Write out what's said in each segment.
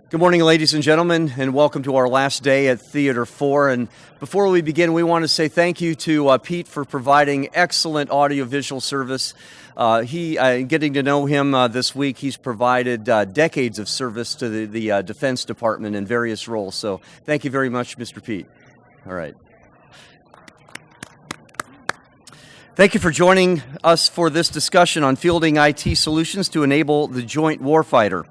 Good morning, ladies and gentlemen, and welcome to our last day at Theater 4. And before we begin, we want to say thank you to Pete for providing excellent audiovisual service. Getting to know him this week, he's provided decades of service to the Defense Department in various roles. So thank you very much, Mr. Pete. All right. Thank you for joining us for this discussion on fielding IT solutions to enable the joint warfighter.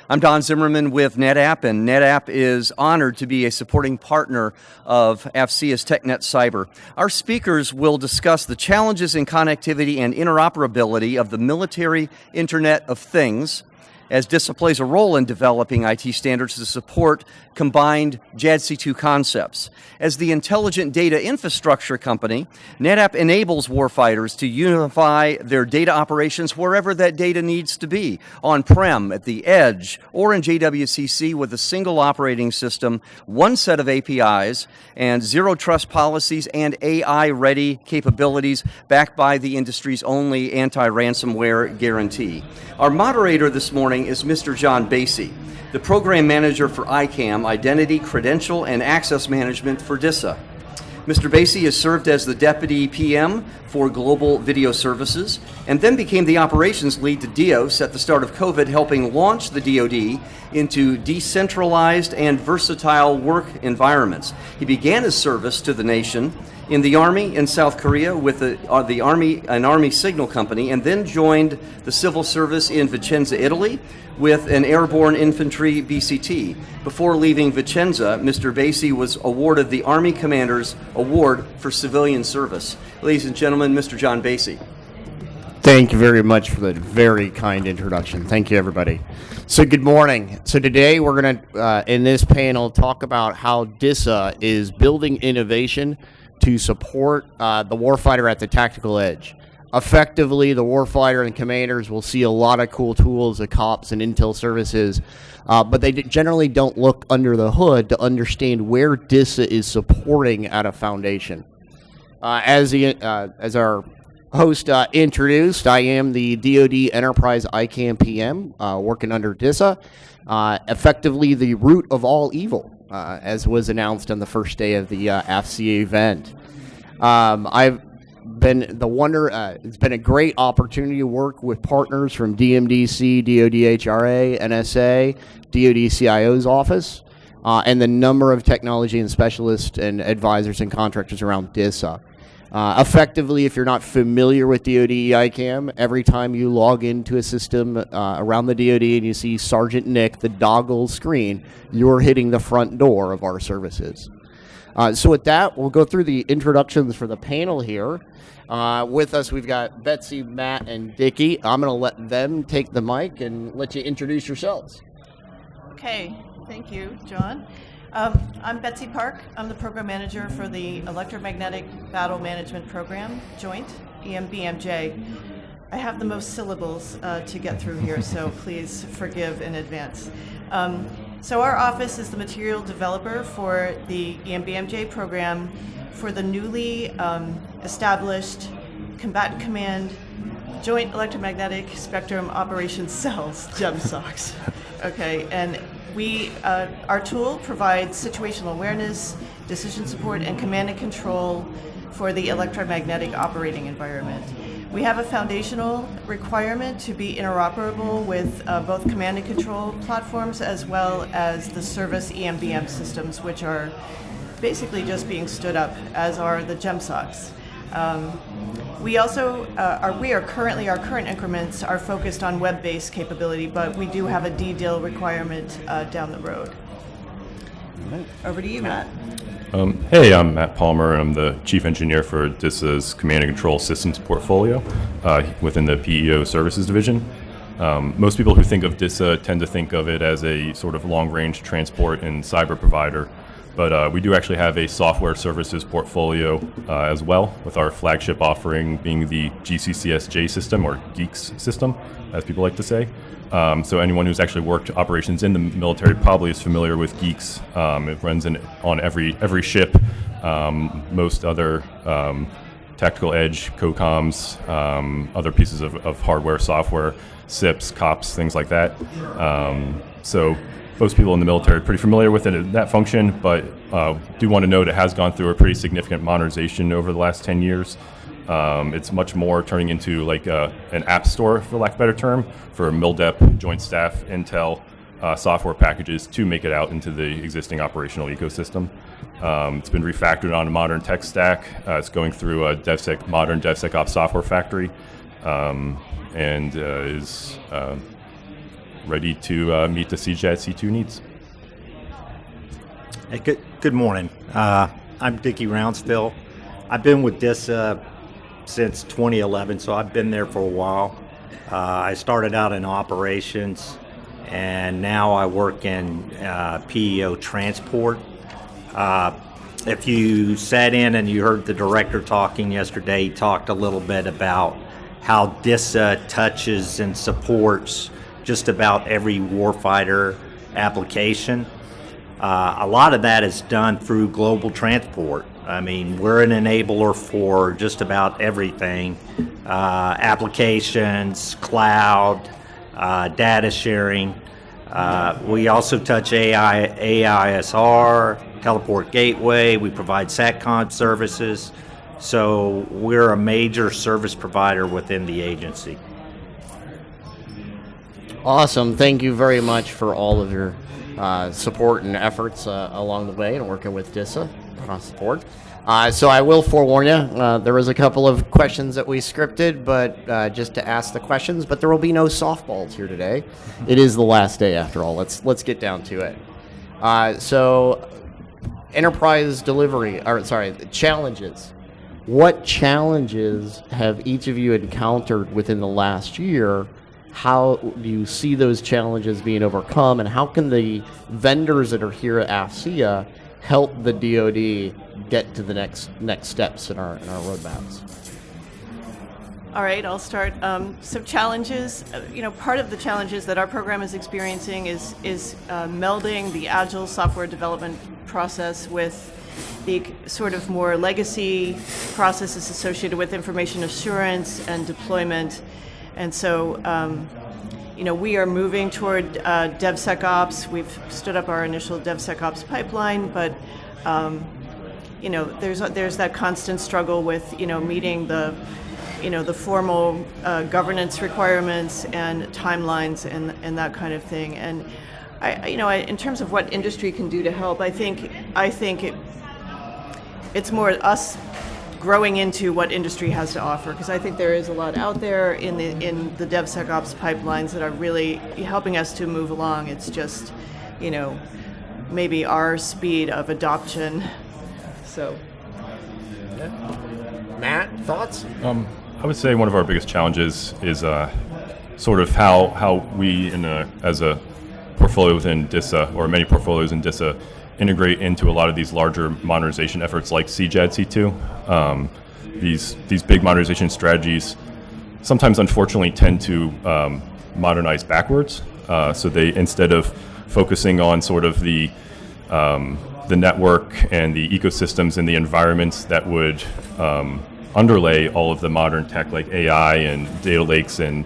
I'm Don Zimmerman with NetApp, and NetApp is honored to be a supporting partner of AFCEA's TechNet Cyber. Our speakers will discuss the challenges in connectivity and interoperability of the military Internet of Things, as DISA plays a role in developing IT standards to support combined JADC2 concepts. As the intelligent data infrastructure company, NetApp enables warfighters to unify their data operations wherever that data needs to be, on-prem, at the edge, or in JWCC with a single operating system, one set of APIs, and zero trust policies and AI-ready capabilities backed by the industry's only anti-ransomware guarantee. Our moderator this morning is Mr. John Basie, the Program Manager for ICAM, Identity, Credential, and Access Management for DISA. Mr. Basie has served as the Deputy PM for Global Video Services and then became the Operations Lead to DIOS at the start of COVID, helping launch the DoD into decentralized and versatile work environments. He began his service to the nation in the Army in South Korea with an Army signal company, and then joined the civil service in Vicenza, Italy, with an airborne infantry BCT. Before leaving Vicenza, Mr. Basie was awarded the Army Commander's Award for Civilian Service. Ladies and gentlemen, Mr. John Basie. Thank you very much for the very kind introduction. Thank you, everybody. So good morning. So today we're going to, in this panel, talk about how DISA is building innovation to support the warfighter at the tactical edge. Effectively, the warfighter and commanders will see a lot of cool tools, the COPS and intel services, but they generally don't look under the hood to understand where DISA is supporting at a foundation. As our host introduced, I am the DoD Enterprise ICAM PM, working under DISA, effectively the root of all evil, as was announced on the first day of the AFCEA event. I've been it's been a great opportunity to work with partners from DMDC, DoD HRA, NSA, DoD CIO's office, and the number of technology and specialists and advisors and contractors around DISA. Effectively, if you're not familiar with DoD ICAM, every time you log into a system around the DoD and you see Sergeant Nick, the doggle screen, you're hitting the front door of our services. So with that, we'll go through the introductions for the panel here. With us, we've got Betsy, Matt, and Dickie. I'm going to let them take the mic and let you introduce yourselves. Okay, thank you, John. I'm Betsy Park. I'm the program manager for the Electromagnetic Battle Management Program, Joint, EMBMJ. I have the most syllables to get through here, so please forgive in advance. So our office is the material developer for the EMBMJ program for the newly established Combatant Command Joint Electromagnetic Spectrum Operations Cells, GEMSOCs. Okay, and our tool provides situational awareness, decision support, and command and control for the electromagnetic operating environment. We have a foundational requirement to be interoperable with both command and control platforms as well as the service EMBM systems, which are basically just being stood up, as are the GEMSOCs. Our current increments are focused on web-based capability, but we do have a DDIL requirement down the road. Over to you, Matt. Hey, I'm Matt Palmer. I'm the Chief Engineer for DISA's Command and Control Systems portfolio within the PEO Services Division. Most people who think of DISA tend to think of it as a sort of long-range transport and cyber provider, but we do actually have a software services portfolio as well, with our flagship offering being the GCCSJ system, or GEEKS system, as people like to say. So anyone who's actually worked operations in the military probably is familiar with GEEKS. It runs on every ship, most other tactical edge, COCOMs, other pieces of hardware, software, SIPs, COPS, things like that. So most people in the military are pretty familiar with it in that function, but do want to note it has gone through a pretty significant modernization over the last 10 years. It's much more turning into like an app store, for lack of a better term, for MilDep, Joint Staff, Intel software packages to make it out into the existing operational ecosystem. It's been refactored on a modern tech stack. It's going through a modern DevSecOps software factory, and is ready to meet the CJAD C2 needs. Hey, good morning. I'm Dickie Roundsville. I've been with DISA since 2011, so I've been there for a while. I started out in operations, and now I work in PEO transport. If you sat in and you heard the director talking yesterday, he talked a little bit about how DISA touches and supports just about every warfighter application. A lot of that is done through global transport. I mean, we're an enabler for just about everything. Applications, cloud, data sharing. We also touch AISR, teleport gateway. We provide SATCOM services. So we're a major service provider within the agency. Awesome. Thank you very much for all of your support and efforts along the way and working with DISA across the board. So I will forewarn you, there was a couple of questions that we scripted, but just to ask the questions, but there will be no softballs here today. It is the last day after all. Let's get down to it. So enterprise delivery, challenges. What challenges have each of you encountered within the last year? How do you see those challenges being overcome, and how can the vendors that are here at AFCEA help the DoD get to the next steps in our roadmaps? All right, I'll start. So challenges, part of the challenges that our program is experiencing is melding the agile software development process with the sort of more legacy processes associated with information assurance and deployment. And so, we are moving toward DevSecOps. We've stood up our initial DevSecOps pipeline, but there's that constant struggle with meeting the formal governance requirements and timelines and that kind of thing. And in terms of what industry can do to help, I think it's more us growing into what industry has to offer, because I think there is a lot out there in the DevSecOps pipelines that are really helping us to move along. It's just, maybe our speed of adoption. So, Matt, thoughts? I would say one of our biggest challenges is sort of how we, as a portfolio within DISA, or many portfolios in DISA, integrate into a lot of these larger modernization efforts like CJAD C2. These big modernization strategies sometimes, unfortunately, tend to modernize backwards. So they, instead of focusing on sort of the network and the ecosystems and the environments that would underlay all of the modern tech like AI and data lakes and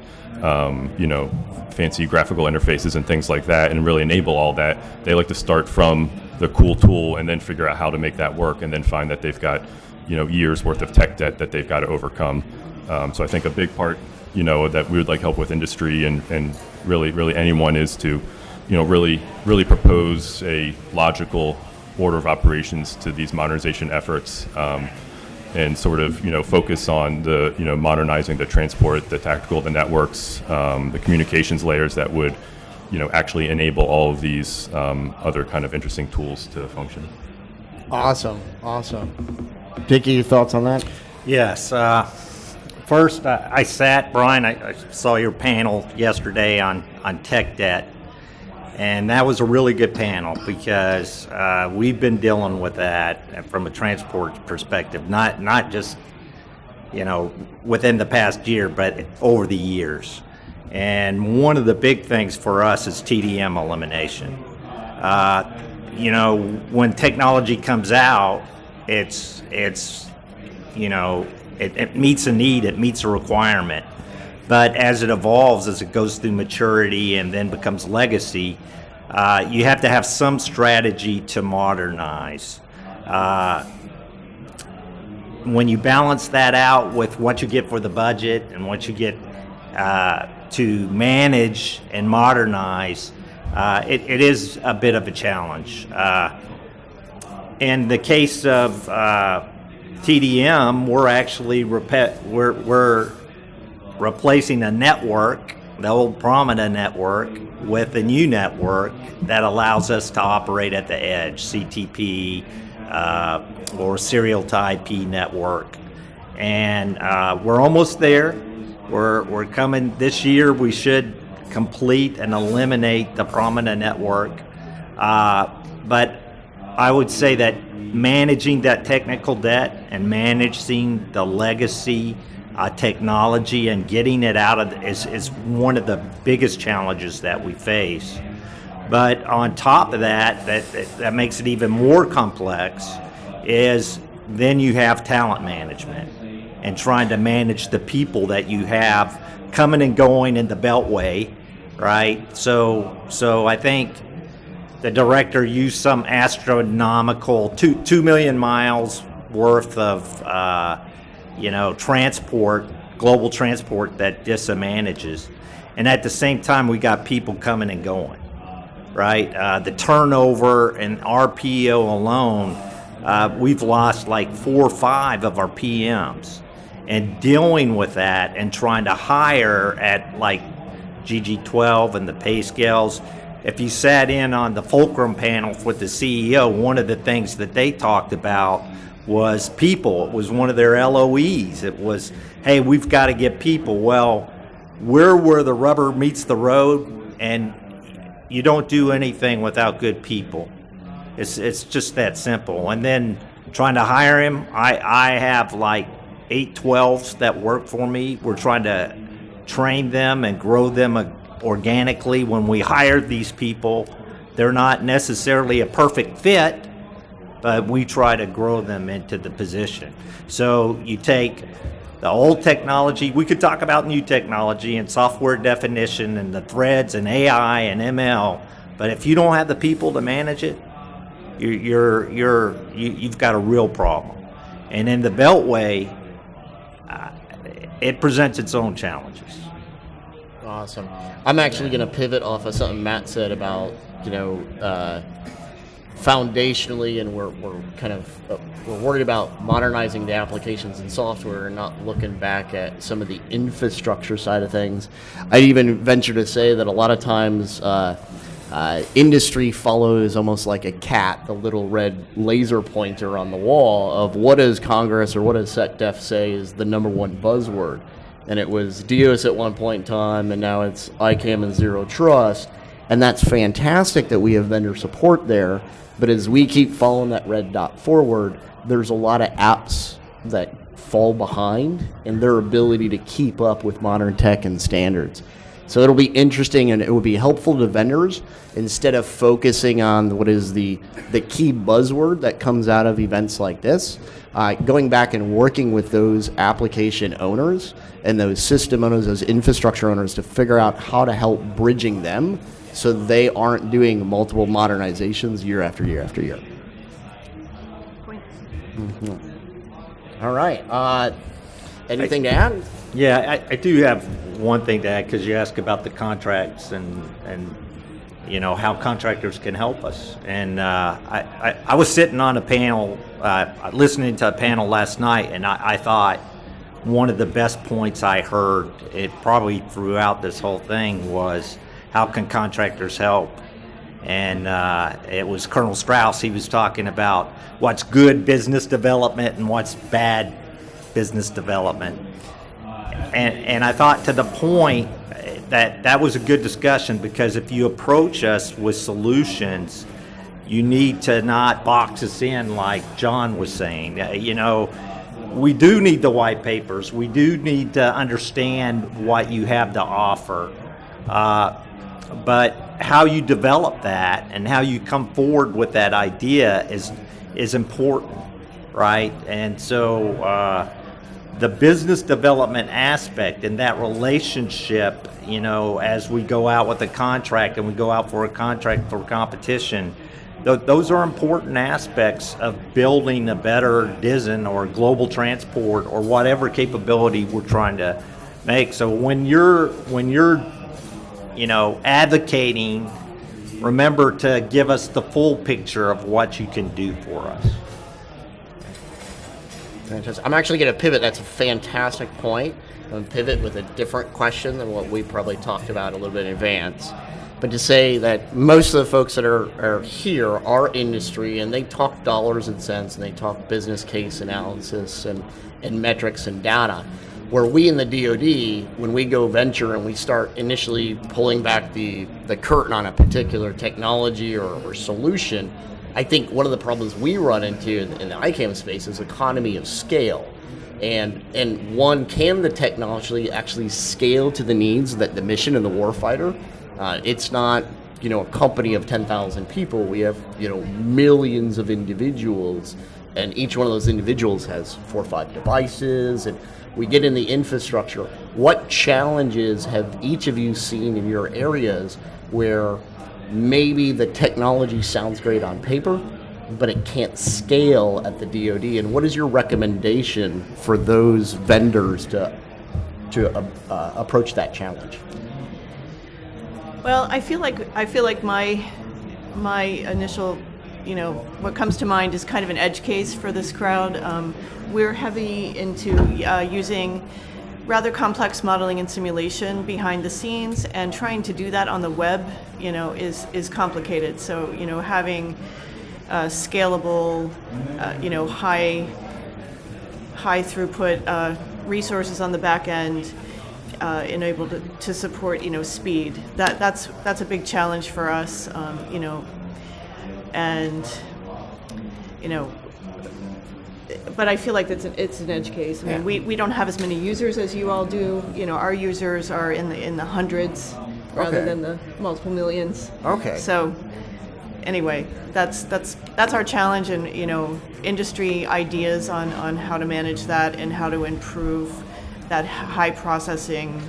fancy graphical interfaces and things like that, and really enable all that, they like to start from the cool tool and then figure out how to make that work, and then find that they've got years worth of tech debt that they've got to overcome. So I think a big part that we would like help with industry and really anyone is to really propose a logical order of operations to these modernization efforts, and sort of focus on the modernizing the transport, the tactical, the networks, the communications layers that would actually enable all of these other kind of interesting tools to function. Awesome. Dickie, your thoughts on that? Yes. First, I saw your panel yesterday on tech debt, and that was a really good panel because we've been dealing with that from a transport perspective, not just within the past year, but over the years. And one of the big things for us is TDM elimination. When technology comes out, it meets a need, it meets a requirement. But as it evolves, as it goes through maturity and then becomes legacy, you have to have some strategy to modernize. When you balance that out with what you get for the budget and what you get to manage and modernize, it is a bit of a challenge. In the case of TDM, we're actually we're replacing a network, the old Promina network, with a new network that allows us to operate at the edge, CTP or serial to IP network. And we're almost there. We're coming this year. We should complete and eliminate the Promina network. But I would say that managing that technical debt and managing the legacy technology and getting it out of is one of the biggest challenges that we face. But on top of that makes it even more complex is then you have talent management and trying to manage the people that you have coming and going in the Beltway, right? So I think the director used some astronomical 2 million miles worth of transport, global transport that DISA manages, and at the same time we got people coming and going, right? The turnover in our PEO alone, we've lost like 4 or 5 of our PMs, and dealing with that and trying to hire at like GG12 and the pay scales. If you sat in on the Fulcrum panels with the CEO, one of the things that they talked about was people. It was one of their LOEs. It was, hey, we've got to get people. Well, we're where the rubber meets the road, and you don't do anything without good people. It's just that simple. And then trying to hire him, I have like 8 12s that work for me. We're trying to train them and grow them organically. When we hire these people, they're not necessarily a perfect fit, but we try to grow them into the position. So you take the old technology, we could talk about new technology and software definition and the threads and AI and ML, but if you don't have the people to manage it, you've got a real problem. And in the Beltway, it presents its own challenges. Awesome. I'm actually going to pivot off of something Matt said about, foundationally, and we're worried about modernizing the applications and software and not looking back at some of the infrastructure side of things. I'd even venture to say that a lot of times industry follows almost like a cat, the little red laser pointer on the wall of what does Congress or what does SecDef say is the number one buzzword. And it was DOS at one point in time, and now it's ICAM and Zero Trust. And that's fantastic that we have vendor support there. But as we keep following that red dot forward, there's a lot of apps that fall behind in their ability to keep up with modern tech and standards. So it'll be interesting, and it will be helpful to vendors instead of focusing on what is the key buzzword that comes out of events like this. Going back and working with those application owners and those system owners, those infrastructure owners, to figure out how to help bridging them so they aren't doing multiple modernizations year after year after year. Mm-hmm. All right. Anything to add? Yeah, I do have one thing to add, because you asked about the contracts and how contractors can help us. And I was sitting on a panel, listening to a panel last night, and I thought one of the best points I heard, it probably throughout this whole thing, was how can contractors help? And it was Colonel Strauss. He was talking about what's good business development and what's bad business development. And I thought, to the point, that was a good discussion, because if you approach us with solutions, you need to not box us in like John was saying. We do need the white papers. We do need to understand what you have to offer. But how you develop that and how you come forward with that idea is important, right? And so the business development aspect and that relationship, as we go out with a contract and we go out for a contract for competition, those are important aspects of building a better DISA or global transport or whatever capability we're trying to make. So when you're advocating, remember to give us the full picture of what you can do for us. Fantastic. I'm actually going to pivot. That's a fantastic point. I'm going to pivot with a different question than what we probably talked about a little bit in advance. But to say that most of the folks that are here are industry, and they talk dollars and cents, and they talk business case analysis and metrics and data. Where we in the DoD, when we go venture and we start initially pulling back the curtain on a particular technology or solution, I think one of the problems we run into in the ICAM space is economy of scale. And one, can the technology actually scale to the needs that the mission of the warfighter? It's not, a company of 10,000 people. We have, millions of individuals, and each one of those individuals has 4 or 5 devices, and we get in the infrastructure. What challenges have each of you seen in your areas where maybe the technology sounds great on paper, but it can't scale at the DoD? And what is your recommendation for those vendors to approach that challenge? Well, I feel like my initial, what comes to mind is kind of an edge case for this crowd. We're heavy into using rather complex modeling and simulation behind the scenes, and trying to do that on the web, is complicated. So, having scalable, high throughput resources on the back end, enabled to support, speed. That's a big challenge for us, and but I feel like it's an edge case. I mean, we don't have as many users as you all do. Our users are in the hundreds rather than the multiple millions. Okay. So anyway, that's our challenge, and industry ideas on how to manage that and how to improve that high processing,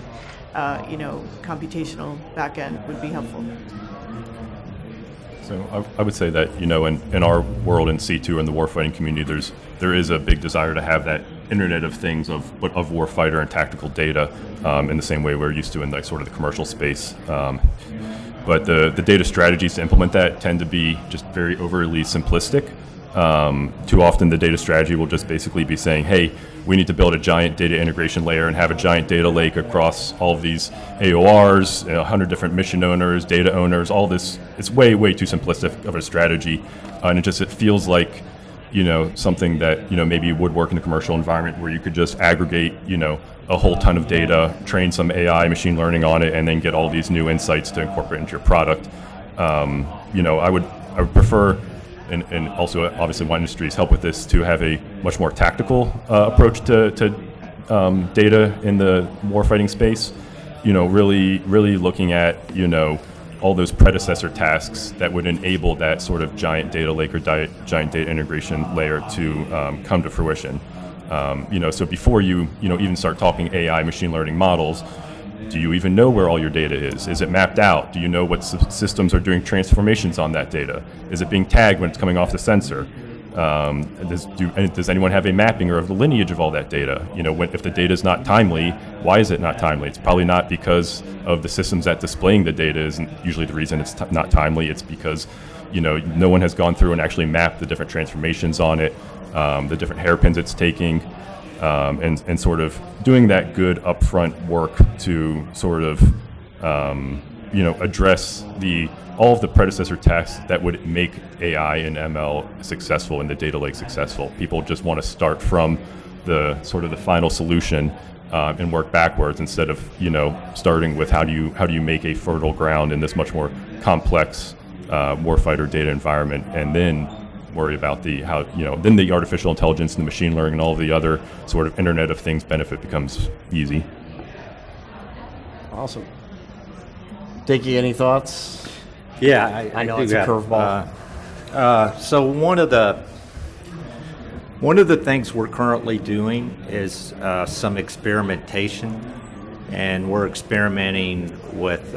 computational back end would be helpful. So I would say that, in our world in C2 and the warfighting community, there is a big desire to have that Internet of Things of warfighter and tactical data in the same way we're used to in the commercial space. But the data strategies to implement that tend to be just very overly simplistic. Too often the data strategy will just basically be saying, hey, we need to build a giant data integration layer and have a giant data lake across all of these AORs, 100 different mission owners, data owners, all this. It's way, way too simplistic of a strategy. And it feels like, something that, maybe would work in a commercial environment where you could just aggregate, a whole ton of data, train some AI machine learning on it, and then get all these new insights to incorporate into your product. I would prefer, and also obviously want industries help with this, to have a much more tactical approach to data in the warfighting space. Really looking at all those predecessor tasks that would enable that sort of giant data lake or giant data integration layer to come to fruition. So before you even start talking AI machine learning models, do you even know where all your data is? Is it mapped out? Do you know what systems are doing transformations on that data? Is it being tagged when it's coming off the sensor? Does anyone have a mapping or of the lineage of all that data? If the data is not timely, why is it not timely? It's probably not because of the systems that displaying the data isn't usually the reason it's not timely. It's because no one has gone through and actually mapped the different transformations on it, the different hairpins it's taking, and sort of doing that good upfront work to sort of address all of the predecessor tasks that would make AI and ML successful and the data lake successful. People just want to start from the sort of the final solution and work backwards instead of starting with how do you make a fertile ground in this much more complex warfighter data environment, and then worry about then the artificial intelligence and the machine learning and all the other sort of Internet of Things benefit becomes easy. Awesome. Dickie, any thoughts? Yeah, I know it's a curveball. So one of the One of the things we're currently doing is some experimentation, and we're experimenting with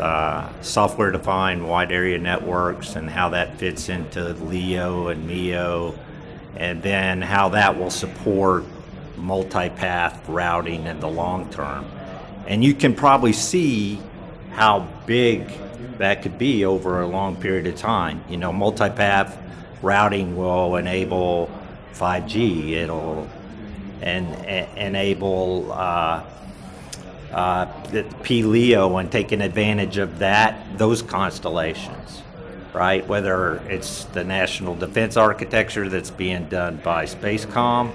software-defined wide area networks and how that fits into LEO and MEO, and then how that will support multipath routing in the long term. And you can probably see how big that could be over a long period of time. You know, multipath routing will enable 5G. It'll enable the PLEO and taking advantage of those constellations, right? Whether it's the national defense architecture that's being done by Spacecom,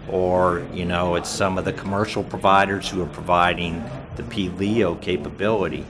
or it's some of the commercial providers who are providing the PLEO capability.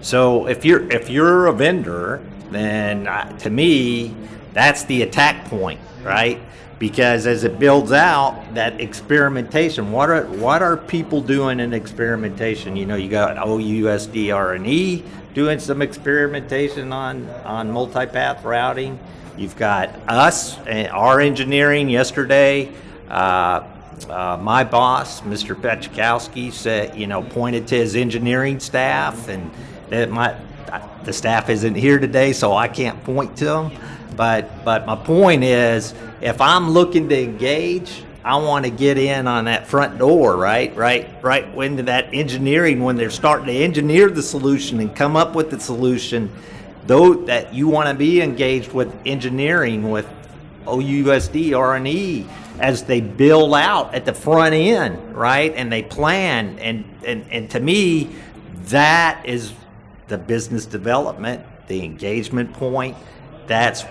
So if you're a vendor, then to me, that's the attack point, right? Because as it builds out, that experimentation, what are people doing in experimentation? You got OUSD-RE doing some experimentation on multipath routing. You've got us, our engineering yesterday. My boss, Mr. Petchkowski, said, pointed to his engineering staff, and the staff isn't here today, so I can't point to them. But my point is, if I'm looking to engage, I want to get in on that front door, right when that engineering, when they're starting to engineer the solution and come up with the solution, though that you want to be engaged with engineering with OUSD-RE as they build out at the front end, right? And they plan, and to me, that is the business development, the engagement point. That's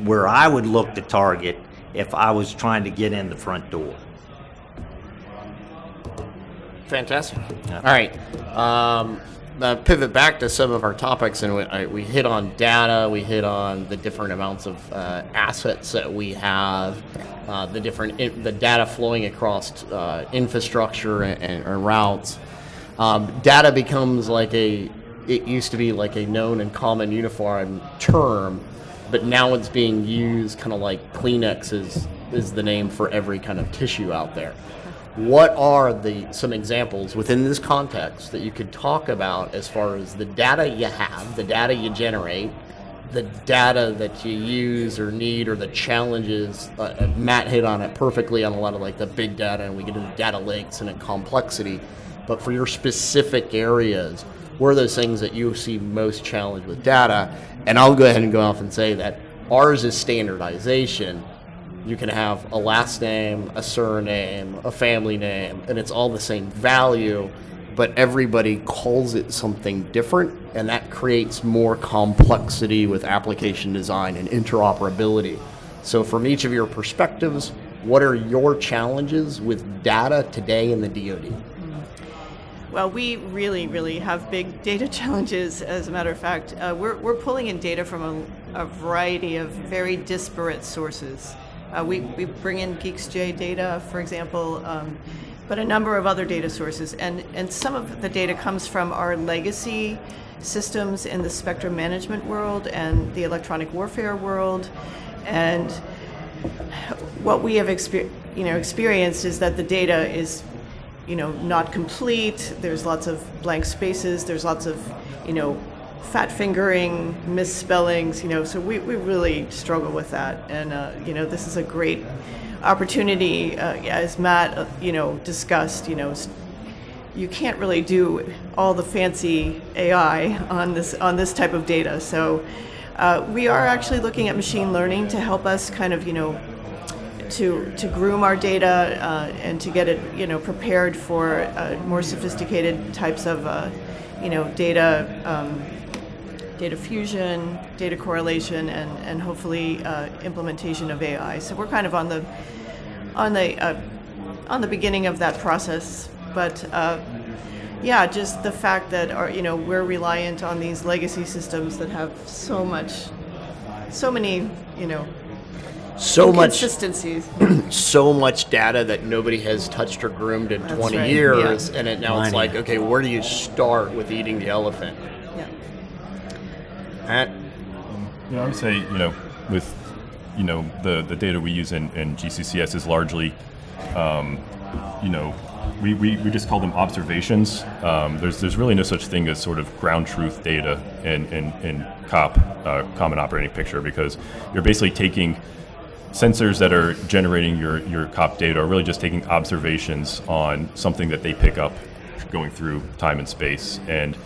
where I would look to target if I was trying to get in the front door. Fantastic. Yeah. All right. Pivot back to some of our topics, and we hit on data. We hit on the different amounts of assets that we have, the data flowing across infrastructure and routes. Data becomes it used to be like a known and common uniform term, but now it's being used kind of like Kleenex is the name for every kind of tissue out there. What are some examples within this context that you could talk about as far as the data you have, the data you generate, the data that you use or need, or the challenges? Matt hit on it perfectly on a lot of the big data, and we get into data lakes and complexity. But for your specific areas, what are those things that you see most challenged with data? And I'll go ahead and go off and say that ours is standardization. You can have a last name, a surname, a family name, and it's all the same value, but everybody calls it something different, and that creates more complexity with application design and interoperability. So from each of your perspectives, what are your challenges with data today in the DoD? Well, we really have big data challenges. As a matter of fact, we're pulling in data from a variety of very disparate sources. We bring in GeeksJ data, for example, but a number of other data sources. And some of the data comes from our legacy systems in the spectrum management world and the electronic warfare world. And what we have experienced is that the data is not complete. There's lots of blank spaces. There's lots of, fat fingering, misspellings, so we really struggle with that. And, this is a great opportunity, as Matt, discussed, you can't really do all the fancy AI on this type of data. So we are actually looking at machine learning to help us kind of, to groom our data and to get it, prepared for more sophisticated types of, data fusion, data correlation, and hopefully implementation of AI. So we're kind of on the beginning of that process. But just the fact that we're reliant on these legacy systems that have so many so much inconsistencies. So much data that nobody has touched or groomed in 20 right. years, Yeah. and now it's like, okay, where do you start with eating the elephant? Yeah. Matt? I would say, with the data we use in GCCS is largely, we just call them observations. There's really no such thing as sort of ground truth data in COP, Common Operating Picture, because you're basically taking sensors that are generating your COP data are really just taking observations on something that they pick up going through time and space. And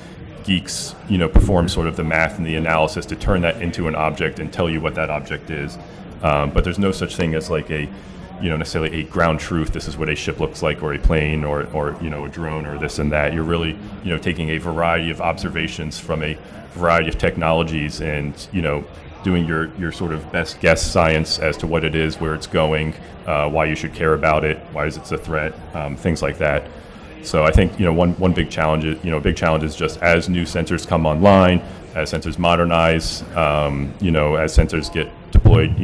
geeks, perform sort of the math and the analysis to turn that into an object and tell you what that object is. But there's no such thing as like necessarily a ground truth. This is what a ship looks like, or a plane, or a drone, or this and that. You're really, taking a variety of observations from a variety of technologies, and doing your sort of best guess science as to what it is, where it's going, why you should care about it, why is it a threat, things like that. So I think one big challenge is just as new sensors come online, as sensors modernize, as sensors get deployed,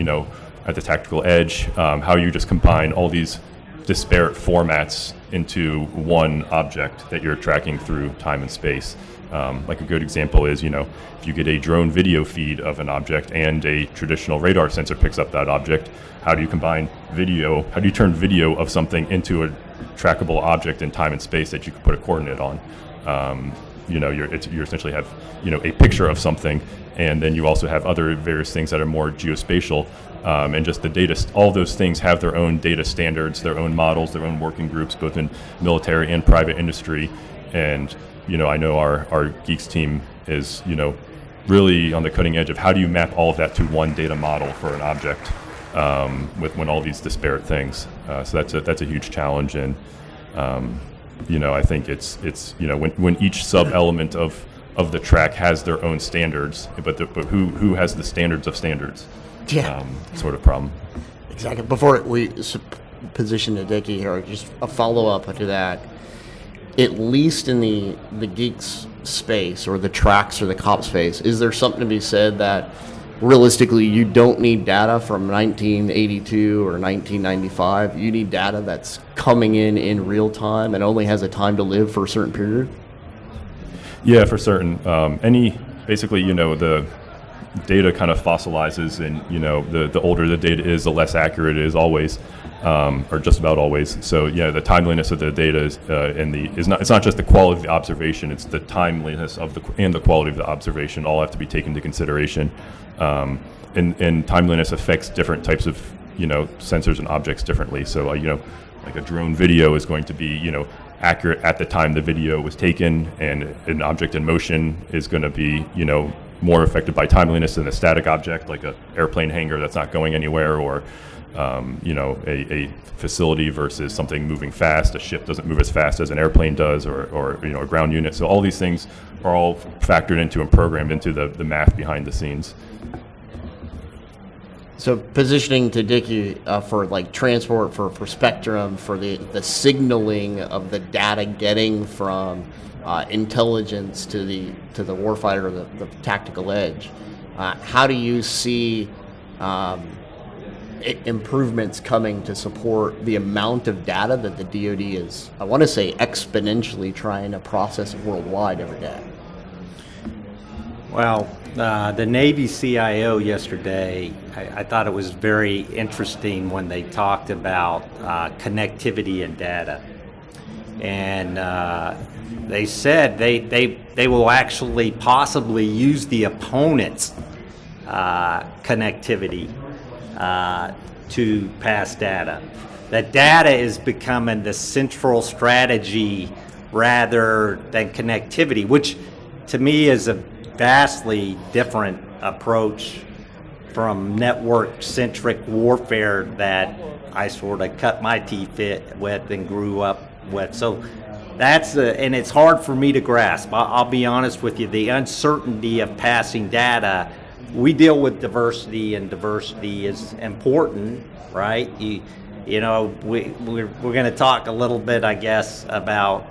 at the tactical edge, how you just combine all these disparate formats into one object that you're tracking through time and space. Like a good example is, if you get a drone video feed of an object and a traditional radar sensor picks up that object, how do you combine video? How do you turn video of something into a trackable object in time and space that you can put a coordinate on? You essentially have, a picture of something, and then you also have other various things that are more geospatial, and just the data. All those things have their own data standards, their own models, their own working groups, both in military and private industry. And I know our Geeks team is, really on the cutting edge of how do you map all of that to one data model for an object, when all these disparate things. So that's a huge challenge, and I think it's when each sub element of the track has their own standards, but who has the standards of standards? Yeah. Sort of problem. Exactly. Before we position to Dickie here, just a follow-up to that. At least in the Geeks space, or the tracks, or the COP space, is there something to be said that realistically you don't need data from 1982 or 1995? You need data that's coming in real time and only has a time to live for a certain period? Yeah, for certain. Basically, the data kind of fossilizes, and the older the data is, the less accurate it is always, or just about always. So the timeliness of the data is it's not just the quality of the observation; it's the timeliness and the quality of the observation all have to be taken into consideration. And timeliness affects different types of sensors and objects differently. So like a drone video is going to be accurate at the time the video was taken, and an object in motion is going to be more affected by timeliness than a static object, like an airplane hangar that's not going anywhere, or a facility versus something moving fast. A ship doesn't move as fast as an airplane does, or a ground unit. So all these things are all factored into and programmed into the math behind the scenes. So positioning to Dickie for like transport, for spectrum, for the signaling of the data getting from intelligence to the warfighter, the tactical edge. How do you see improvements coming to support the amount of data that the DoD is, I want to say, exponentially trying to process worldwide every day? Well, the Navy CIO yesterday, I thought it was very interesting when they talked about connectivity and data. And they said they will actually possibly use the opponent's connectivity to pass data. That data is becoming the central strategy rather than connectivity, which to me is a vastly different approach from network-centric warfare that I sort of cut my teeth with and grew up with. So and it's hard for me to grasp. I'll be honest with you, the uncertainty of passing data. We deal with diversity, and diversity is important, right? We're going to talk a little bit, I guess, about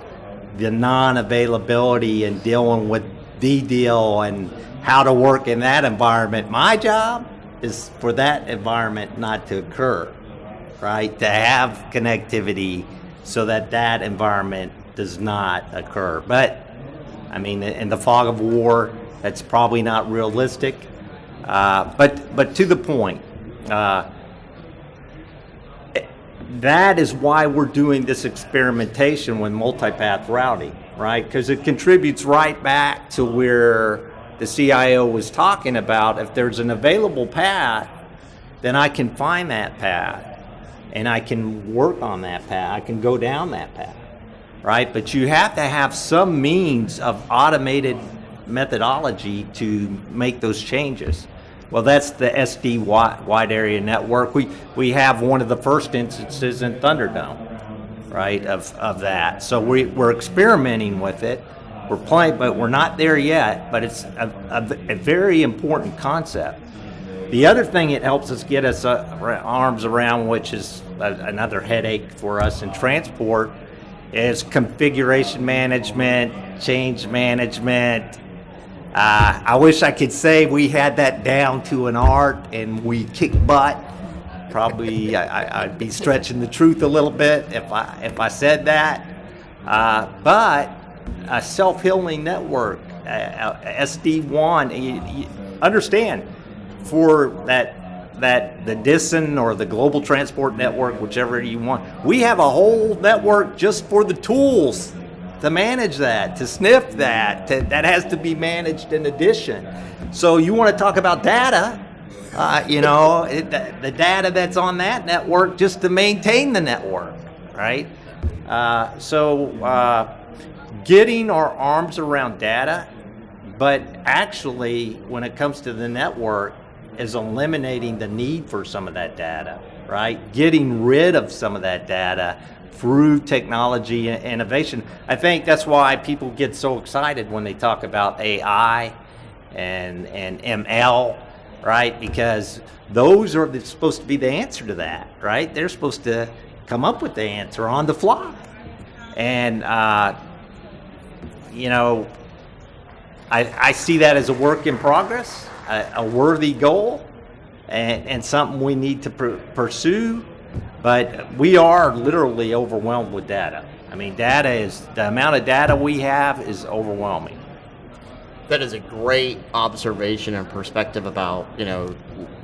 the non-availability and dealing with D-Deal and how to work in that environment. My job is for that environment not to occur, right? To have connectivity so that environment does not occur. But, I mean, in the fog of war, that's probably not realistic. But to the point, That is why we're doing this experimentation with multipath routing, right? Because it contributes right back to where the CIO was talking about. If there's an available path, then I can find that path and I can work on that path. I can go down that path, right? But you have to have some means of automated methodology to make those changes. Well, that's the SD wide area network. We have one of the first instances in Thunderdome, right, of that. So we're experimenting with it. We're playing, but we're not there yet. But it's a very important concept. The other thing it helps us get us arms around, which is another headache for us in transport, is configuration management, change management. I wish I could say we had that down to an art and we kick butt. Probably I'd be stretching the truth a little bit if I said that. But a self-healing network, SD-WAN, you understand, for the DISA or the Global Transport Network, whichever you want, we have a whole network just for the tools to manage that, to sniff that, that has to be managed in addition. So you want to talk about data, the data that's on that network just to maintain the network, right? Getting our arms around data, but actually when it comes to the network is eliminating the need for some of that data, right? Getting rid of some of that data through technology and innovation. I think that's why people get so excited when they talk about AI and ML, right? Because those are supposed to be the answer to that, right? They're supposed to come up with the answer on the fly. And, I see that as a work in progress, a worthy goal, and something we need to pursue. But we are literally overwhelmed with data. I mean, the amount of data we have is overwhelming. That is a great observation and perspective about,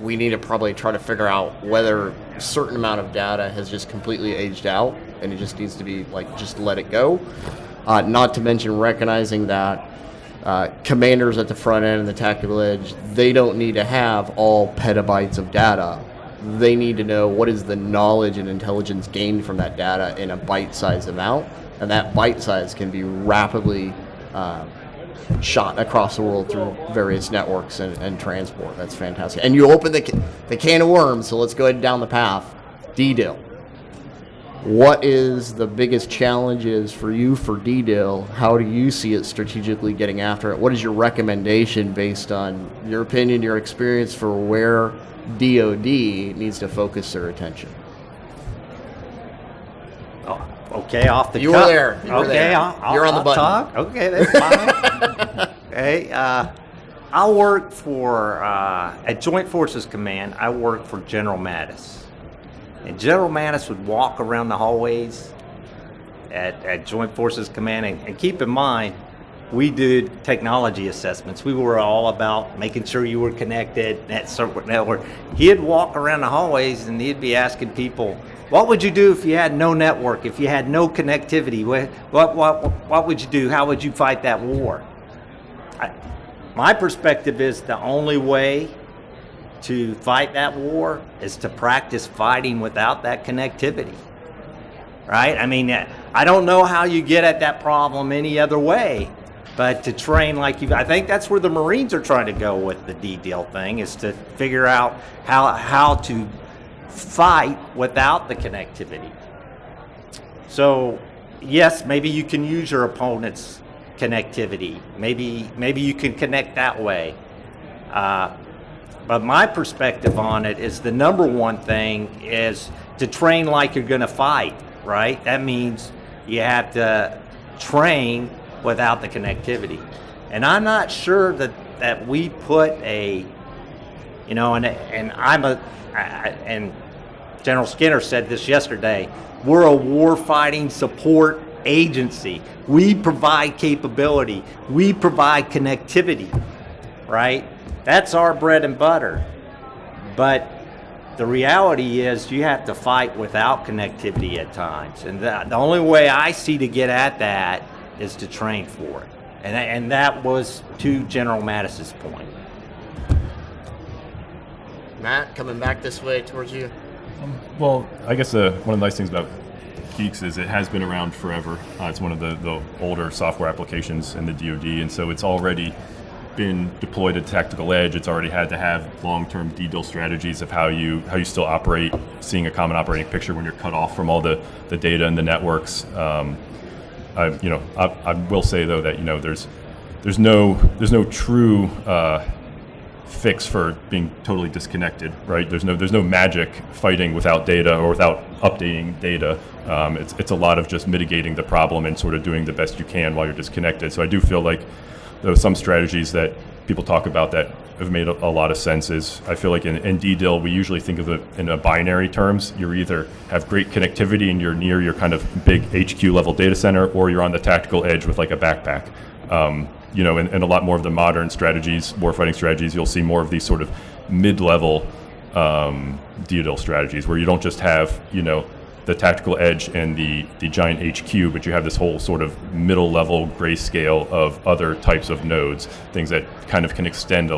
we need to probably try to figure out whether a certain amount of data has just completely aged out and it just needs to be just let it go. Not to mention recognizing that commanders at the front end and the tactical edge, they don't need to have all petabytes of data. They need to know what is the knowledge and intelligence gained from that data in a bite-sized amount, and that bite size can be rapidly shot across the world through various networks and transport. That's fantastic. And you open the can of worms, so let's go ahead down the path. DDIL. What is the biggest challenges for you for DDIL? How do you see it strategically getting after it? What is your recommendation based on your opinion, your experience for where DoD needs to focus their attention? Oh, okay, off the You cuff. were there. You were there. You're on the button. Talk. Okay, that's fine. Okay, I work for at Joint Forces Command. I work for General Mattis, and General Mattis would walk around the hallways at Joint Forces Command, and keep in mind, we did technology assessments. We were all about making sure you were connected, network. He'd walk around the hallways and he'd be asking people, what would you do if you had no network, if you had no connectivity? What would you do? How would you fight that war? My perspective is the only way to fight that war is to practice fighting without that connectivity, right? I mean, I don't know how you get at that problem any other way. But to train I think that's where the Marines are trying to go with the DDIL thing, is to figure out how to fight without the connectivity. So, yes, maybe you can use your opponent's connectivity. Maybe you can connect that way. But my perspective on it is the number one thing is to train like you're going to fight, right? That means you have to train without the connectivity. And I'm not sure that we put and General Skinner said this yesterday, we're a warfighting support agency. We provide capability. We provide connectivity, right? That's our bread and butter. But the reality is you have to fight without connectivity at times. And the only way I see to get at that is to train for it. And that was to General Mattis's point. Matt, coming back this way towards you. Well, I guess one of the nice things about Geeks is it has been around forever. It's one of the older software applications in the DoD, and so it's already been deployed at Tactical Edge. It's already had to have long-term DDoS strategies of how you still operate, seeing a common operating picture when you're cut off from all the data and the networks. I will say though that there's no true fix for being totally disconnected, right? There's no magic fighting without data or without updating data. It's a lot of just mitigating the problem and sort of doing the best you can while you're disconnected. So I do feel like there are some strategies that people talk about that have made a lot of sense. I feel like in DDIL, we usually think of it in a binary terms. You either have great connectivity and you're near your kind of big HQ level data center, or you're on the tactical edge with like a backpack. And a lot more of the modern strategies, warfighting strategies, you'll see more of these sort of mid-level DDIL strategies where you don't just have, the tactical edge and the giant HQ, but you have this whole sort of middle level grayscale of other types of nodes, things that kind of can extend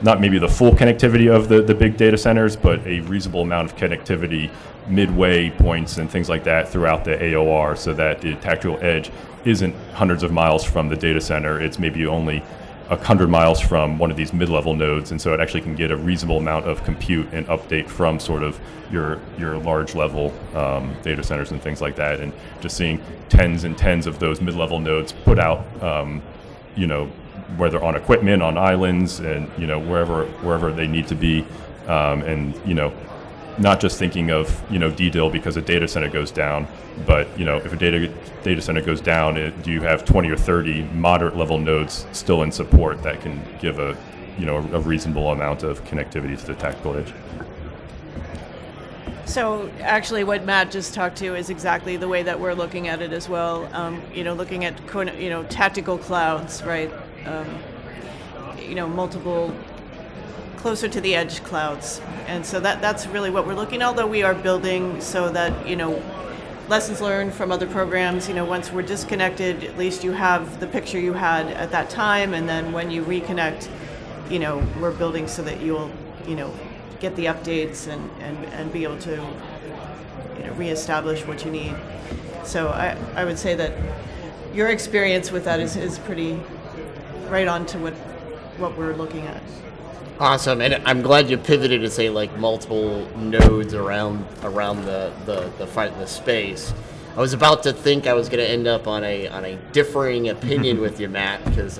not maybe the full connectivity of the big data centers, but a reasonable amount of connectivity midway points and things like that throughout the AOR, so that the tactical edge isn't hundreds of miles from the data center. It's maybe only 100 miles from one of these mid-level nodes, and so it actually can get a reasonable amount of compute and update from sort of your large level data centers and things like that. And just seeing tens and tens of those mid-level nodes put out, whether on equipment, on islands, and wherever they need to be, not just thinking of DDIL because a data center goes down, but if a data center goes down, do you have 20 or 30 moderate level nodes still in support that can give a reasonable amount of connectivity to the tactical edge? So actually what Matt just talked to is exactly the way that we're looking at it as well. Looking at tactical clouds, right? Multiple closer to the edge clouds. And so that's really what we're looking at, although we are building so that, lessons learned from other programs, once we're disconnected, at least you have the picture you had at that time, and then when you reconnect, we're building so that you'll, get the updates and be able to, reestablish what you need. So I would say that your experience with that is pretty right on to what we're looking at. Awesome, and I'm glad you pivoted to say like multiple nodes around the space. I was about to think I was going to end up on a differing opinion with you, Matt, because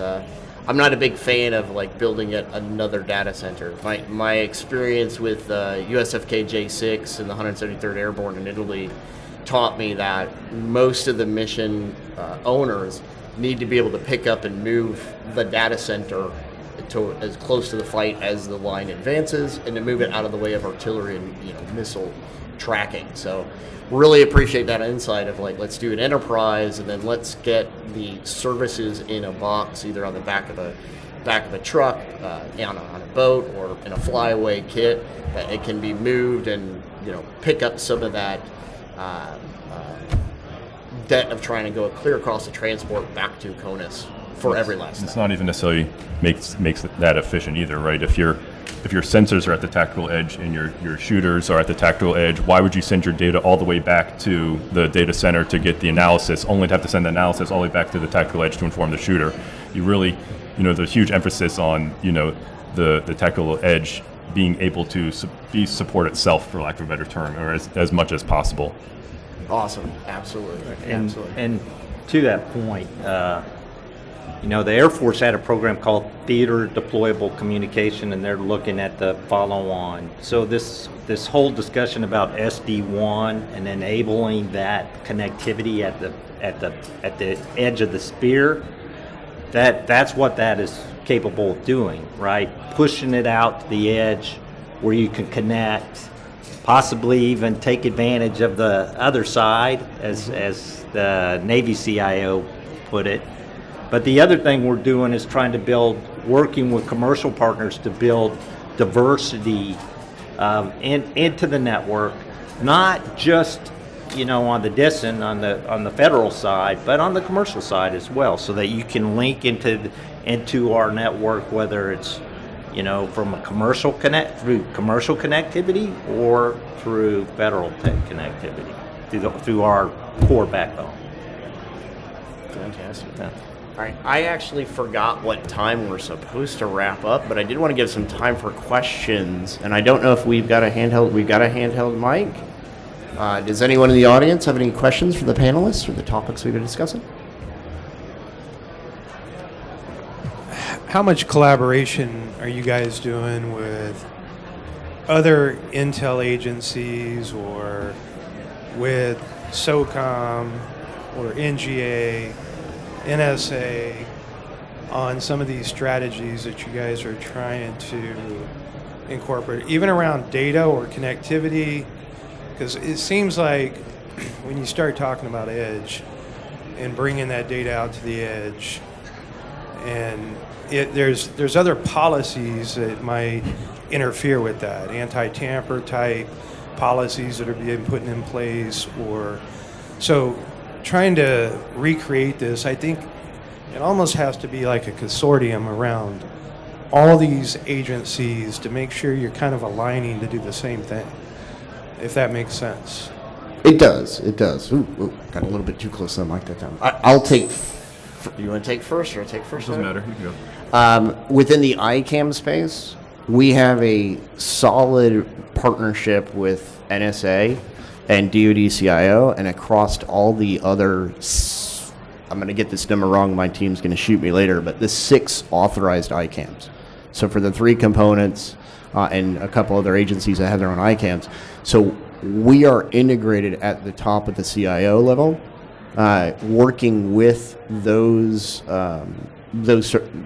I'm not a big fan of like building another data center. My experience with USFK J6 and the 173rd Airborne in Italy taught me that most of the mission owners need to be able to pick up and move the data center to as close to the fight as the line advances, and to move it out of the way of artillery and missile tracking. So really appreciate that insight of like, let's do an enterprise, and then let's get the services in a box, either on the back of a truck, on a boat, or in a flyaway kit, that it can be moved and pick up some of that debt of trying to go clear across the transport back to CONUS for every last time. It's not even necessarily makes that efficient either, right? If your sensors are at the tactical edge and your shooters are at the tactical edge, why would you send your data all the way back to the data center to get the analysis, only to have to send the analysis all the way back to the tactical edge to inform the shooter? You really, there's huge emphasis on, the tactical edge being able to support itself, for lack of a better term, or as much as possible. Awesome, absolutely. And to that point, the Air Force had a program called Theater Deployable Communication, and they're looking at the follow-on. So this whole discussion about SD1 and enabling that connectivity at the edge of the spear, that's what that is capable of doing, right? Pushing it out to the edge where you can connect, possibly even take advantage of the other side, as the Navy CIO put it. But the other thing we're doing is trying to working with commercial partners to build diversity into the network, not just on the DISA on the federal side, but on the commercial side as well, so that you can link into our network, whether it's from a through commercial connectivity or through federal connectivity through our core backbone. Fantastic. Yeah. All right. I actually forgot what time we're supposed to wrap up, but I did want to give some time for questions. And I don't know if we've got a handheld. We've got a handheld mic. Does anyone in the audience have any questions for the panelists or the topics we've been discussing? How much collaboration are you guys doing with other intel agencies or with SOCOM or NGA, NSA on some of these strategies that you guys are trying to incorporate, even around data or connectivity? Because it seems like when you start talking about edge and bringing that data out to the edge, and there's other policies that might interfere with that, anti-tamper type policies that are being put in place, or so trying to recreate this, I think it almost has to be like a consortium around all these agencies to make sure you're kind of aligning to do the same thing, if that makes sense. It does. It does. Ooh, got a little bit too close to the mic that time. I'll take. You want to take first, or I take first? Doesn't matter. You can go. Within the ICAM space, we have a solid partnership with NSA and DoD-CIO, and across all the other, I'm going to get this number wrong, my team's going to shoot me later, but the 6 authorized ICAMs. So for the 3 components and a couple other agencies that have their own ICAMs. So we are integrated at the top of the CIO level, working with those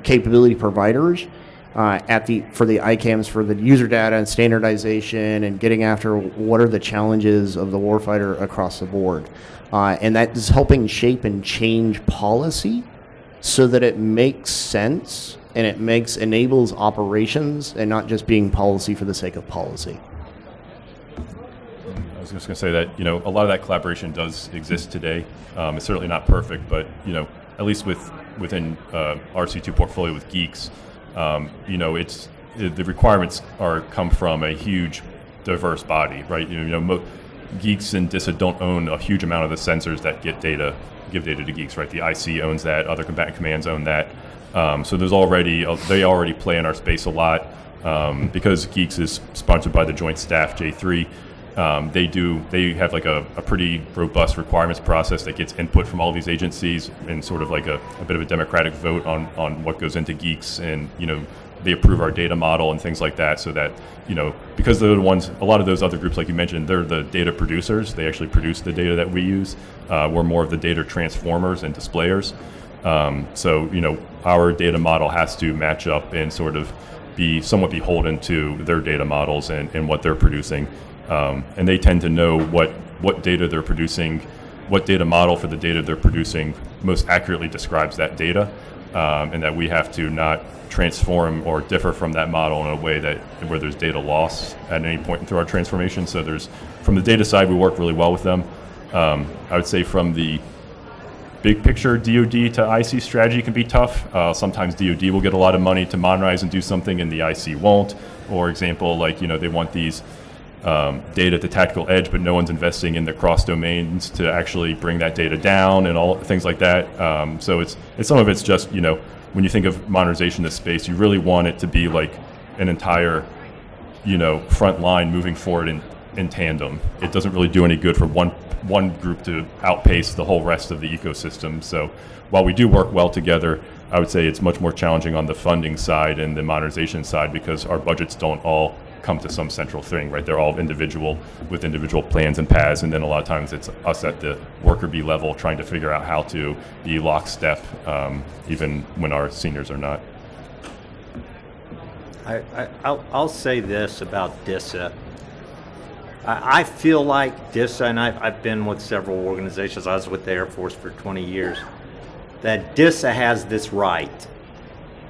capability providers for the ICAMs, for the user data and standardization, and getting after what are the challenges of the warfighter across the board. And that is helping shape and change policy so that it makes sense and it enables operations and not just being policy for the sake of policy. I was just going to say that, a lot of that collaboration does exist today. It's certainly not perfect, but, at least within RC2 portfolio with Geeks, the requirements come from a huge, diverse body, right? Geeks and DISA don't own a huge amount of the sensors that give data to Geeks, right? The IC owns that, other combatant commands own that. So they already play in our space a lot. Because Geeks is sponsored by the Joint Staff J3. They have like a pretty robust requirements process that gets input from all these agencies, and sort of like a bit of a democratic vote on what goes into Geeks, and they approve our data model and things like that, so that because they're the ones, a lot of those other groups like you mentioned, they're the data producers. They actually produce the data that we use. We're more of the data transformers and displayers. So our data model has to match up and sort of be somewhat beholden to their data models and what they're producing. And they tend to know what data they're producing, what data model for the data they're producing most accurately describes that data, and that we have to not transform or differ from that model in a way where there's data loss at any point through our transformation. So from the data side, we work really well with them. I would say from the big picture, DoD to IC strategy can be tough. Sometimes DoD will get a lot of money to modernize and do something, and the IC won't. Or example, they want these data at the tactical edge, but no one's investing in the cross domains to actually bring that data down and all things like that. So it's some of it's just when you think of modernization in this space, you really want it to be like an entire front line moving forward in tandem. It doesn't really do any good for one group to outpace the whole rest of the ecosystem. So while we do work well together, I would say it's much more challenging on the funding side and the modernization side, because our budgets don't all come to some central thing, right? They're all individual with individual plans and paths, and then a lot of times it's us at the worker bee level trying to figure out how to be lockstep, even when our seniors are not. I'll say this about DISA. I feel like DISA, and I've been with several organizations. I was with the Air Force for 20 years. That DISA has this right.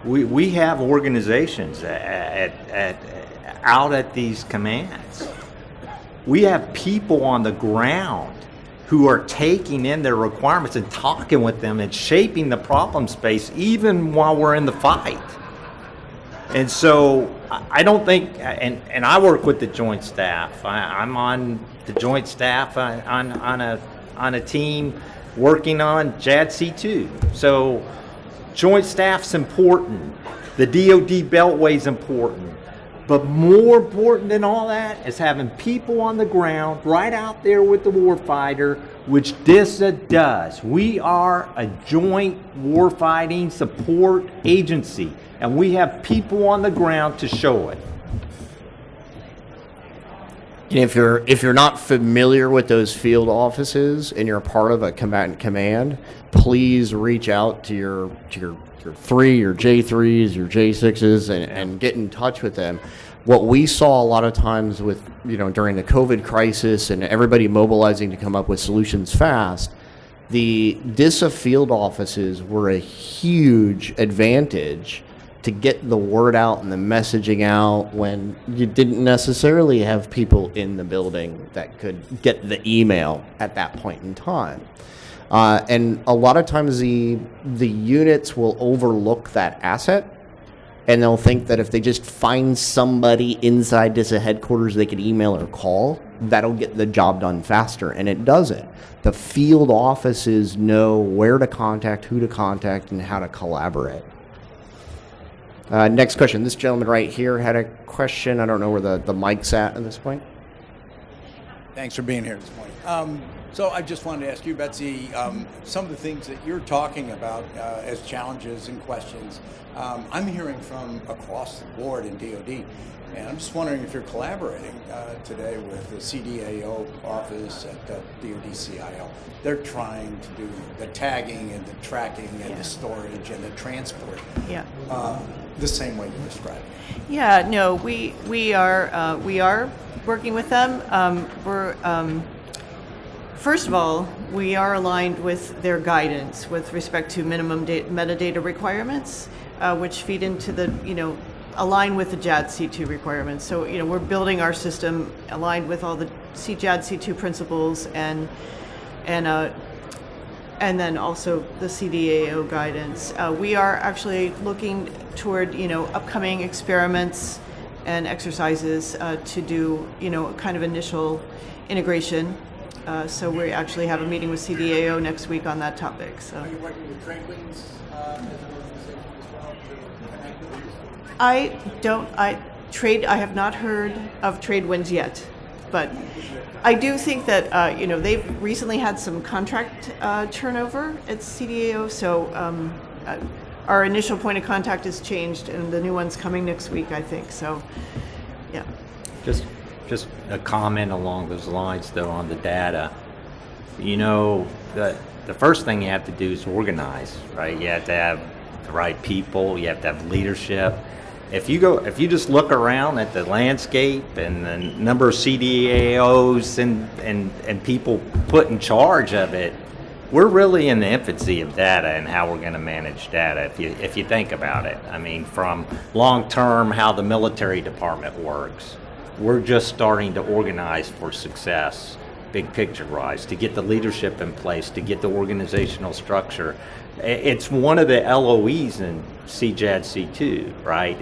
We have organizations out at these commands. We have people on the ground who are taking in their requirements and talking with them and shaping the problem space even while we're in the fight. And so I don't think, and I work with the joint staff. I'm on the joint staff on a team working on JADC2. So joint staff's important. The DoD Beltway's important. But more important than all that is having people on the ground right out there with the warfighter, which DISA does. We are a joint warfighting support agency, and we have people on the ground to show it. And if you're not familiar with those field offices and you're a part of a combatant command, please reach out to your J3s, your J6s, and get in touch with them. What we saw a lot of times with, during the COVID crisis and everybody mobilizing to come up with solutions fast, the DISA field offices were a huge advantage to get the word out and the messaging out when you didn't necessarily have people in the building that could get the email at that point in time. And a lot of times the units will overlook that asset, and they'll think that if they just find somebody inside DISA headquarters they could email or call, that'll get the job done faster, and it doesn't. The field offices know where to contact, who to contact, and how to collaborate. Next question. This gentleman right here had a question. I don't know where the mic's at this point. Thanks for being here this morning. So I just wanted to ask you, Betsy, some of the things that you're talking about as challenges and questions, I'm hearing from across the board in DoD. And I'm just wondering if you're collaborating today with the CDAO office at DoD CIO. They're trying to do the tagging and the tracking and the storage and the transport. Yeah. The same way you described. Yeah. No, we are working with them. First of all, we are aligned with their guidance with respect to minimum metadata requirements, which feed into the align with the JADC2 requirements. So we're building our system aligned with all the JADC2 principles and then also the CDAO guidance. We are actually looking toward upcoming experiments and exercises to do kind of initial integration. So we actually have a meeting with CDAO next week on that topic. So. Are you working with trade winds as an organization as well to connect with these? I have not heard of trade winds yet, but I do think that they've recently had some contract turnover at CDAO, so our initial point of contact has changed, and the new one's coming next week, I think. So, yeah. Just a comment along those lines, though, on the data. The first thing you have to do is organize, right? You have to have the right people. You have to have leadership. If you just look around at the landscape and the number of CDAOs and people put in charge of it, we're really in the infancy of data and how we're going to manage data. If you think about it, I mean, from long term, how the military department works. We're just starting to organize for success, big picture wise, to get the leadership in place, to get the organizational structure. It's one of the LOEs in CJADC2, right?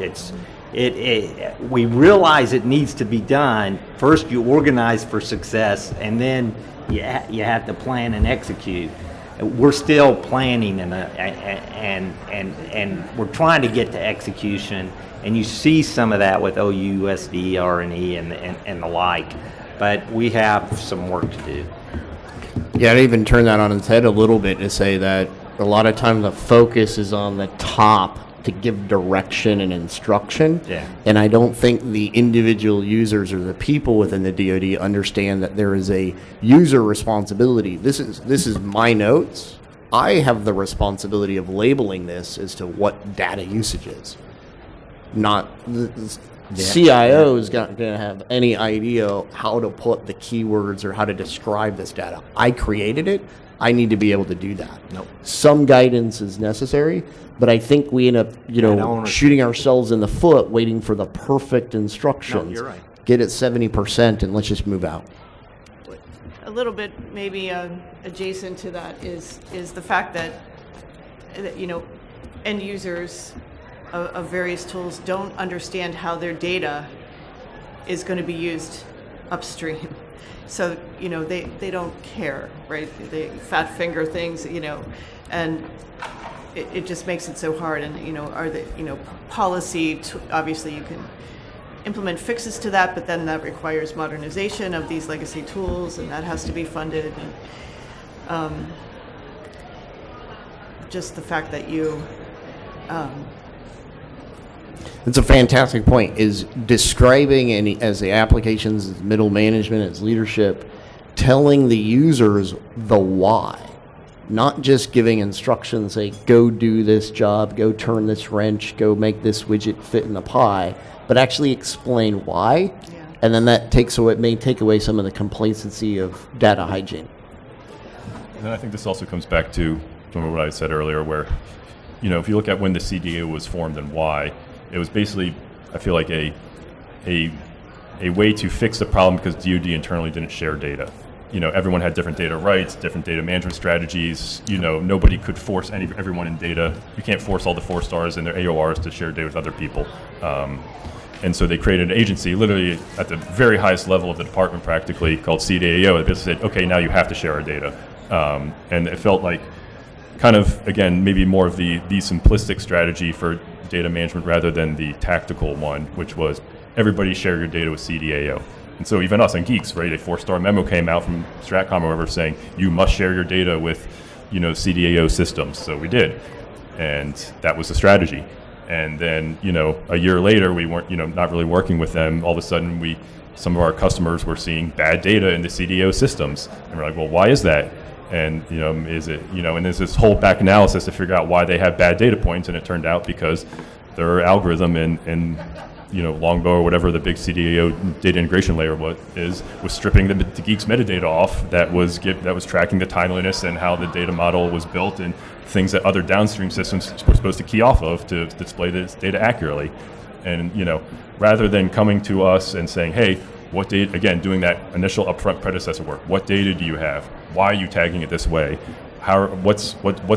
We realize it needs to be done. First, you organize for success, and then you have to plan and execute. We're still planning and we're trying to get to execution. And you see some of that with OUSD, R&E, and the like. But we have some work to do. Yeah, I'd even turn that on its head a little bit to say that a lot of times the focus is on the top to give direction and instruction. Yeah. And I don't think the individual users or the people within the DoD understand that there is a user responsibility. This is my notes. I have the responsibility of labeling this as to what data usage is. Not the CIO is not going to have any idea how to put the keywords or how to describe this data. I created it. I need to be able to do that. Nope. Some guidance is necessary, but I think we end up, shooting ourselves in the foot waiting for the perfect instructions. No, you're right. Get it 70% and let's just move out. A little bit maybe adjacent to that is the fact that end users of various tools don't understand how their data is going to be used upstream. So they don't care, right? They fat finger things, and it just makes it so hard. And are the policy? Obviously, you can implement fixes to that, but then that requires modernization of these legacy tools, and that has to be funded. And just the fact that you It's a fantastic point, is describing as the applications, as middle management, as leadership, telling the users the why, not just giving instructions, say, go do this job, go turn this wrench, go make this widget fit in the pie, but actually explain why. Yeah. And then that may take away some of the complacency of data hygiene. And I think this also comes back to some of what I said earlier, where, if you look at when the CDAO was formed and why, it was basically, I feel like, a way to fix the problem because DoD internally didn't share data. Everyone had different data rights, different data management strategies. Nobody could force everyone in data. You can't force all the 4-stars and their AORs to share data with other people. And so they created an agency, literally at the very highest level of the department, practically, called CDAO. That basically said, okay, now you have to share our data. And it felt like, kind of, again, maybe more of the simplistic strategy for data management rather than the tactical one, which was everybody share your data with CDAO. And so even us on Geeks, right, a 4-star memo came out from Stratcom or whatever saying you must share your data with, CDAO systems. So we did, and that was the strategy. And then, a year later, we weren't, not really working with them. All of a sudden, some of our customers were seeing bad data in the CDAO systems, and we're like, well, why is that? And is it and there's this whole back analysis to figure out why they have bad data points, and it turned out because their algorithm in Longbow or whatever the big CDAO data integration layer was stripping the Geeks metadata off that was tracking the timeliness and how the data model was built and things that other downstream systems were supposed to key off of to display this data accurately. And rather than coming to us and saying, hey, what data, again, doing that initial upfront predecessor work, what data do you have? Why are you tagging it this way? What's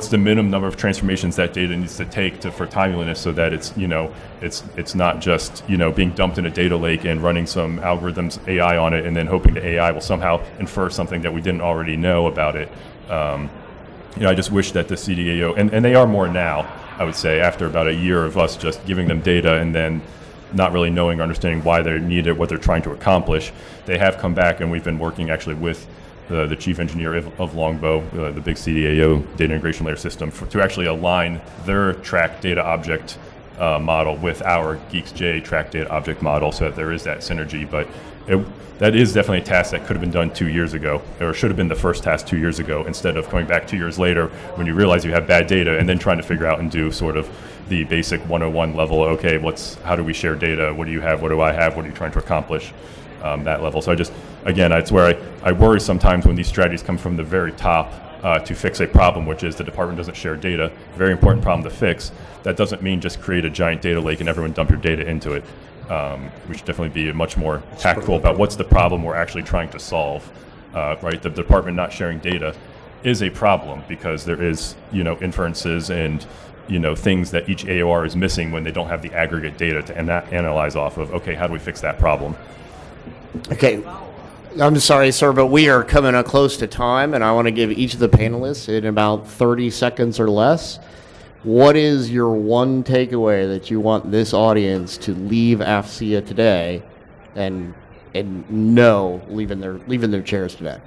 the minimum number of transformations that data needs to take for timeliness so that it's not just being dumped in a data lake and running some algorithms AI on it and then hoping the AI will somehow infer something that we didn't already know about it. I just wish that the CDAO, and they are more now, I would say, after about a year of us just giving them data and then not really knowing or understanding why they need it, what they're trying to accomplish. They have come back, and we've been working actually with the chief engineer of Longbow, the big CDAO data integration layer system, to actually align their track data object model with our GeeksJ track data object model so that there is that synergy. But that is definitely a task that could have been done 2 years ago, or should have been the first task 2 years ago, instead of coming back 2 years later when you realize you have bad data and then trying to figure out and do sort of the basic 101 level. Okay, how do we share data? What do you have? What do I have? What are you trying to accomplish? That level. So that's where I worry sometimes when these strategies come from the very top to fix a problem, which is the department doesn't share data. Very important problem to fix. That doesn't mean just create a giant data lake and everyone dump your data into it. We should definitely be much more tactful about what's the problem we're actually trying to solve. Right, the department not sharing data is a problem because there is inferences and things that each AOR is missing when they don't have the aggregate data to analyze off of. Okay, how do we fix that problem? Okay, I'm sorry, sir, but we are coming up close to time, and I want to give each of the panelists in about 30 seconds or less. What is your one takeaway that you want this audience to leave AFCEA today and know leaving their chairs today?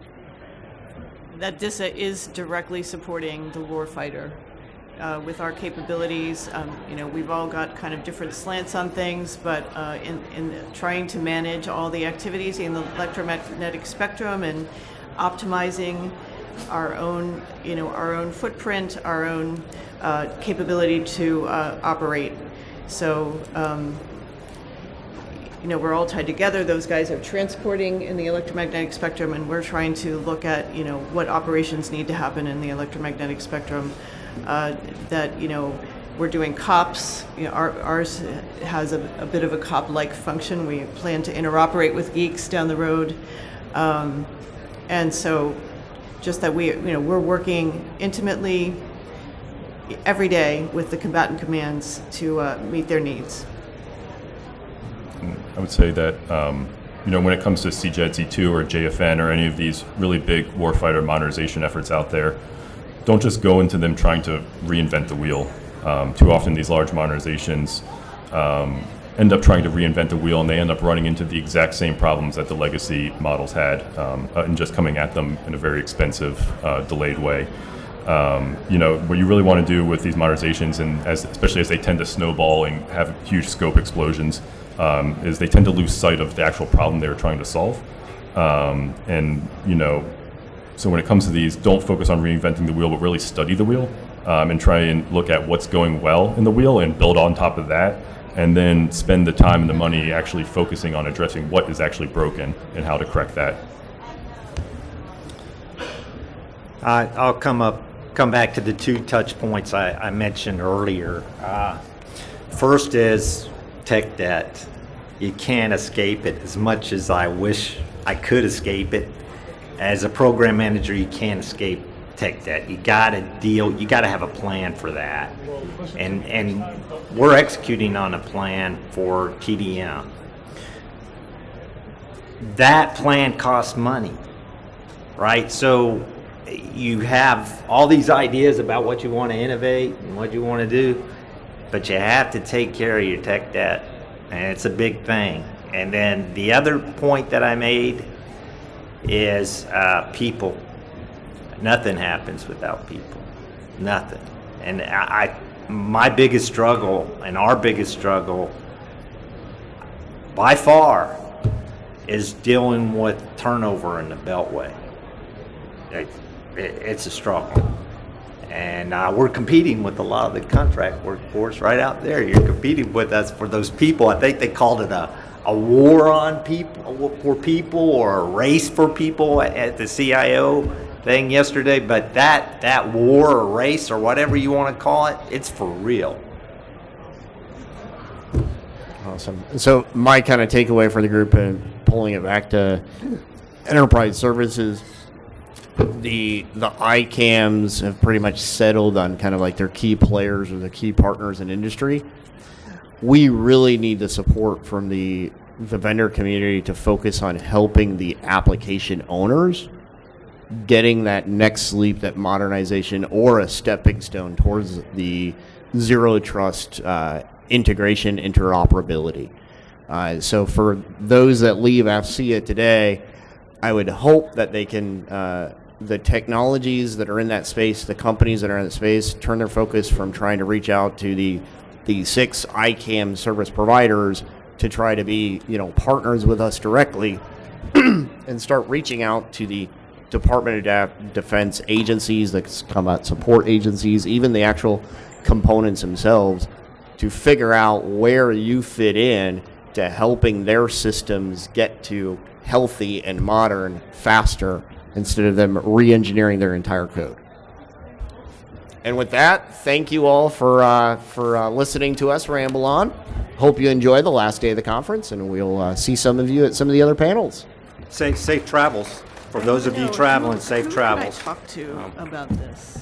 That DISA is directly supporting the Warfighter with our capabilities. We've all got kind of different slants on things, but in trying to manage all the activities in the electromagnetic spectrum and optimizing our own footprint, our own capability to operate. So we're all tied together. Those guys are transporting in the electromagnetic spectrum, and we're trying to look at, what operations need to happen in the electromagnetic spectrum. We're doing COPS. Ours has a bit of a COP-like function. We plan to interoperate with geeks down the road. And so just that we're working intimately every day with the combatant commands to meet their needs. I would say that, when it comes to CJED Z2 or JFN or any of these really big warfighter modernization efforts out there, don't just go into them trying to reinvent the wheel. Too often these large modernizations end up trying to reinvent the wheel, and they end up running into the exact same problems that the legacy models had, and just coming at them in a very expensive, delayed way. What you really want to do with these modernizations, and especially as they tend to snowball and have huge scope explosions, is they tend to lose sight of the actual problem they were trying to solve. So when it comes to these, don't focus on reinventing the wheel, but really study the wheel, and try and look at what's going well in the wheel and build on top of that, and then spend the time and the money actually focusing on addressing what is actually broken and how to correct that. I'll come back to the two touch points I mentioned earlier. First is tech debt. You can't escape it. As much as I wish I could escape it, as a program manager, you can't escape tech debt. You got to have a plan for that. And we're executing on a plan for TDM. That plan costs money, right? So you have all these ideas about what you want to innovate and what you want to do, but you have to take care of your tech debt, and it's a big thing. And then the other point that I made is people. Nothing happens without people. Nothing. And my biggest struggle, and our biggest struggle by far, is dealing with turnover in the Beltway. It's a struggle. And we're competing with a lot of the contract workforce right out there. You're competing with us for those people. I think they called it a war on people, for people, or a race for people at the CIO thing yesterday. But that war or race or whatever you want to call it, it's for real. Awesome. So my kind of takeaway for the group, and pulling it back to enterprise services, the ICAMs have pretty much settled on kind of like their key players or the key partners in industry. We really need the support from the vendor community to focus on helping the application owners getting that next leap, that modernization, or a stepping stone towards the zero trust integration interoperability. So for those that leave AFCEA today, I would hope that they can, the technologies that are in that space, the companies that are in that space, turn their focus from trying to reach out to the 6 ICAM service providers to try to be, partners with us directly and start reaching out to the Department of Defense agencies, the combat support agencies, even the actual components themselves, to figure out where you fit in to helping their systems get to healthy and modern faster instead of them re-engineering their entire code. And with that, thank you all for listening to us ramble on. Hope you enjoy the last day of the conference, and we'll see some of you at some of the other panels. Safe travels. For those of you traveling, safe travels. Who did I talk to about this?